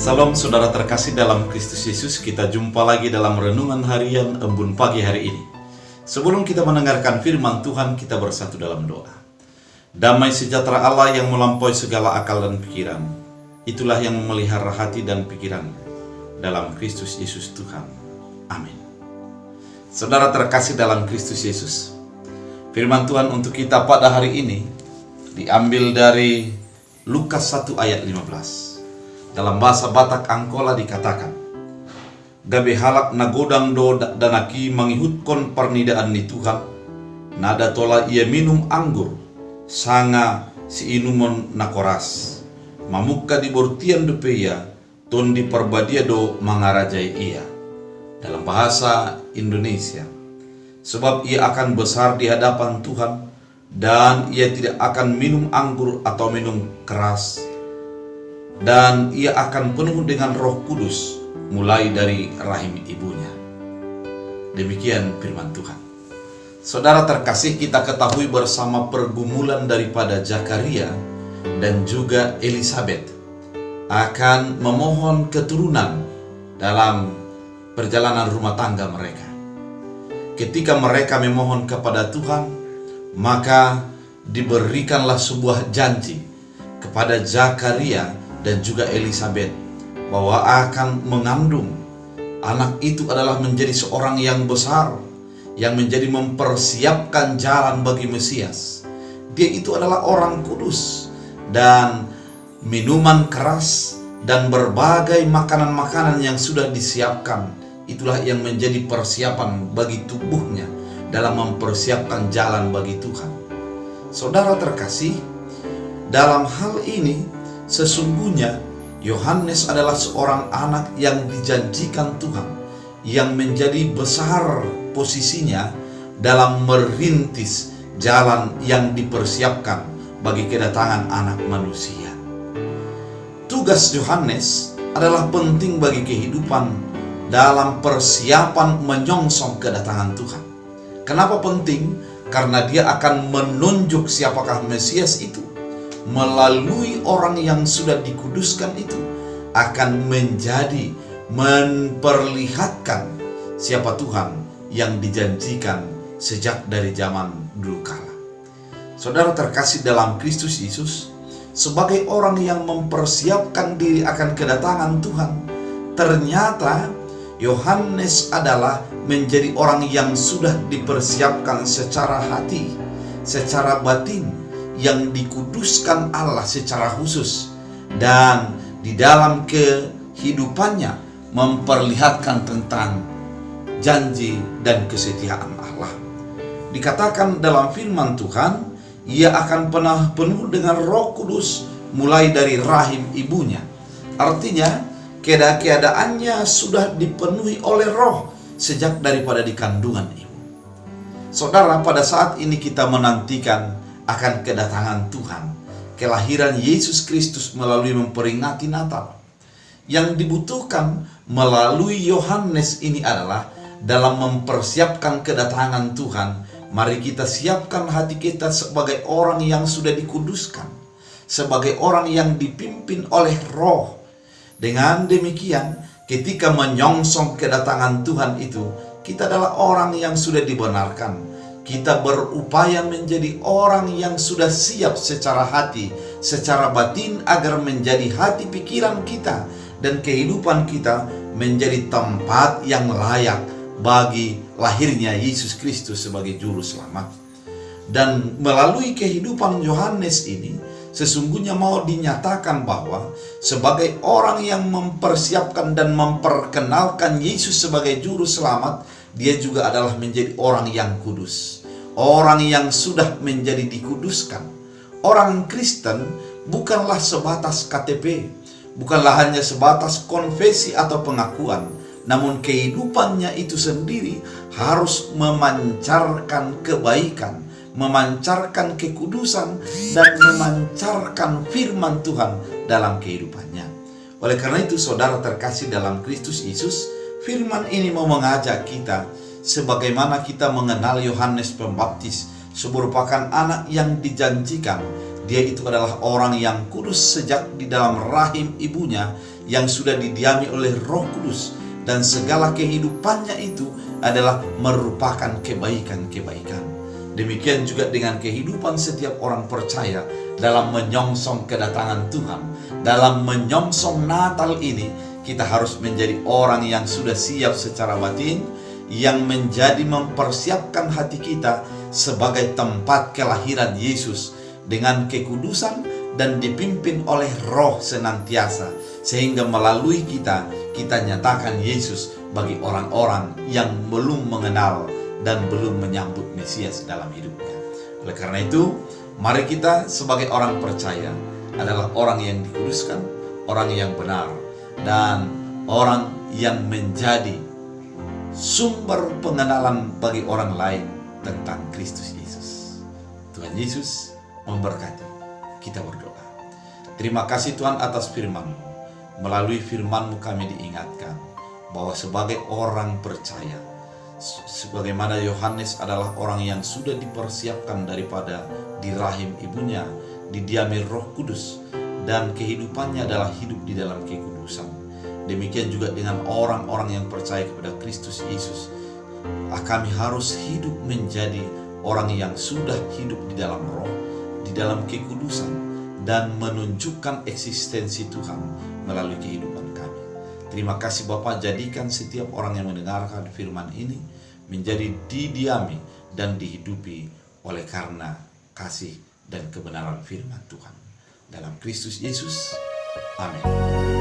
Salam saudara terkasih dalam Kristus Yesus. Kita jumpa lagi dalam renungan harian Embun pagi hari ini. Sebelum kita mendengarkan firman Tuhan, kita bersatu dalam doa. Damai sejahtera Allah yang melampaui segala akal dan pikiran, itulah yang memelihara hati dan pikiran dalam Kristus Yesus Tuhan. Amin. Saudara terkasih dalam Kristus Yesus, firman Tuhan untuk kita pada hari ini diambil dari Lukas 1 ayat 15. Dalam bahasa Batak Angkola dikatakan, gabe halak nagodang do danaki mangihutkon pernidaan ni Tuhan, nada tola ia minum anggur, sanga si inumon nakoras, mamukka di bortian depeia, ton di perbadia do mangarajai ia. Dalam bahasa Indonesia, sebab ia akan besar di hadapan Tuhan, dan ia tidak akan minum anggur atau minum keras, dan ia akan penuh dengan Roh Kudus mulai dari rahim ibunya. Demikian firman Tuhan. Saudara terkasih, kita ketahui bersama pergumulan daripada Zakaria dan juga Elisabeth akan memohon keturunan dalam perjalanan rumah tangga mereka. Ketika mereka memohon kepada Tuhan, maka diberikanlah sebuah janji kepada Zakaria dan juga Elisabeth bahwa akan mengandung anak itu adalah menjadi seorang yang besar, yang menjadi mempersiapkan jalan bagi Mesias. Dia itu adalah orang kudus, dan minuman keras dan berbagai makanan-makanan yang sudah disiapkan, itulah yang menjadi persiapan bagi tubuhnya dalam mempersiapkan jalan bagi Tuhan. Saudara terkasih, dalam hal ini sesungguhnya Yohanes adalah seorang anak yang dijanjikan Tuhan, yang menjadi besar posisinya dalam merintis jalan yang dipersiapkan bagi kedatangan anak manusia. Tugas Yohanes adalah penting bagi kehidupan dalam persiapan menyongsong kedatangan Tuhan. Kenapa penting? Karena dia akan menunjuk siapakah Mesias itu. Melalui orang yang sudah dikuduskan itu akan menjadi memperlihatkan siapa Tuhan yang dijanjikan sejak dari zaman dulu kala. Saudara terkasih dalam Kristus Yesus, sebagai orang yang mempersiapkan diri akan kedatangan Tuhan, ternyata Yohanes adalah menjadi orang yang sudah dipersiapkan secara hati, secara batin, yang dikuduskan Allah secara khusus, dan di dalam kehidupannya memperlihatkan tentang janji dan kesetiaan Allah. Dikatakan dalam firman Tuhan, ia akan penuh dengan Roh Kudus mulai dari rahim ibunya. Artinya keadaannya sudah dipenuhi oleh Roh sejak daripada di kandungan ibu. Saudara, pada saat ini kita menantikan akan kedatangan Tuhan, kelahiran Yesus Kristus melalui memperingati Natal. Yang dibutuhkan melalui Yohanes ini adalah dalam mempersiapkan kedatangan Tuhan, mari kita siapkan hati kita sebagai orang yang sudah dikuduskan, sebagai orang yang dipimpin oleh Roh. Dengan demikian, ketika menyongsong kedatangan Tuhan itu, kita adalah orang yang sudah dibenarkan. Kita berupaya menjadi orang yang sudah siap secara hati, secara batin, agar menjadi hati pikiran kita dan kehidupan kita menjadi tempat yang layak bagi lahirnya Yesus Kristus sebagai juru selamat. Dan melalui kehidupan Yohanes ini, sesungguhnya mau dinyatakan bahwa sebagai orang yang mempersiapkan dan memperkenalkan Yesus sebagai juru selamat, dia juga adalah menjadi orang yang kudus, orang yang sudah menjadi dikuduskan. Orang Kristen bukanlah sebatas KTP, bukanlah hanya sebatas konfesi atau pengakuan, namun kehidupannya itu sendiri harus memancarkan kebaikan, memancarkan kekudusan, dan memancarkan firman Tuhan dalam kehidupannya. Oleh karena itu, saudara terkasih dalam Kristus Yesus, firman ini mau mengajak kita sebagaimana kita mengenal Yohanes Pembaptis merupakan anak yang dijanjikan. Dia itu adalah orang yang kudus sejak di dalam rahim ibunya, yang sudah didiami oleh Roh Kudus, dan segala kehidupannya itu adalah merupakan kebaikan-kebaikan. Demikian juga dengan kehidupan setiap orang percaya dalam menyongsong kedatangan Tuhan. Dalam menyongsong Natal ini, kita harus menjadi orang yang sudah siap secara batin, yang menjadi mempersiapkan hati kita sebagai tempat kelahiran Yesus dengan kekudusan dan dipimpin oleh Roh senantiasa, sehingga melalui kita nyatakan Yesus bagi orang-orang yang belum mengenal dan belum menyambut Mesias dalam hidupnya. Oleh karena itu, mari kita sebagai orang percaya adalah orang yang dikuduskan, orang yang benar, dan orang yang menjadi sumber pengenalan bagi orang lain tentang Kristus Yesus. Tuhan Yesus memberkati. Kita berdoa. Terima kasih Tuhan atas firman-Mu. Melalui firman-Mu kami diingatkan bahwa sebagai orang percaya, sebagaimana Yohanes adalah orang yang sudah dipersiapkan daripada di rahim ibunya, didiami Roh Kudus, dan kehidupannya adalah hidup di dalam kekudusan. Demikian juga dengan orang-orang yang percaya kepada Kristus Yesus. Kami harus hidup menjadi orang yang sudah hidup di dalam Roh, di dalam kekudusan, dan menunjukkan eksistensi Tuhan melalui kehidupan kami. Terima kasih Bapa, jadikan setiap orang yang mendengarkan firman ini menjadi didiami dan dihidupi oleh karena kasih dan kebenaran firman Tuhan. Dalam Kristus Yesus, amin.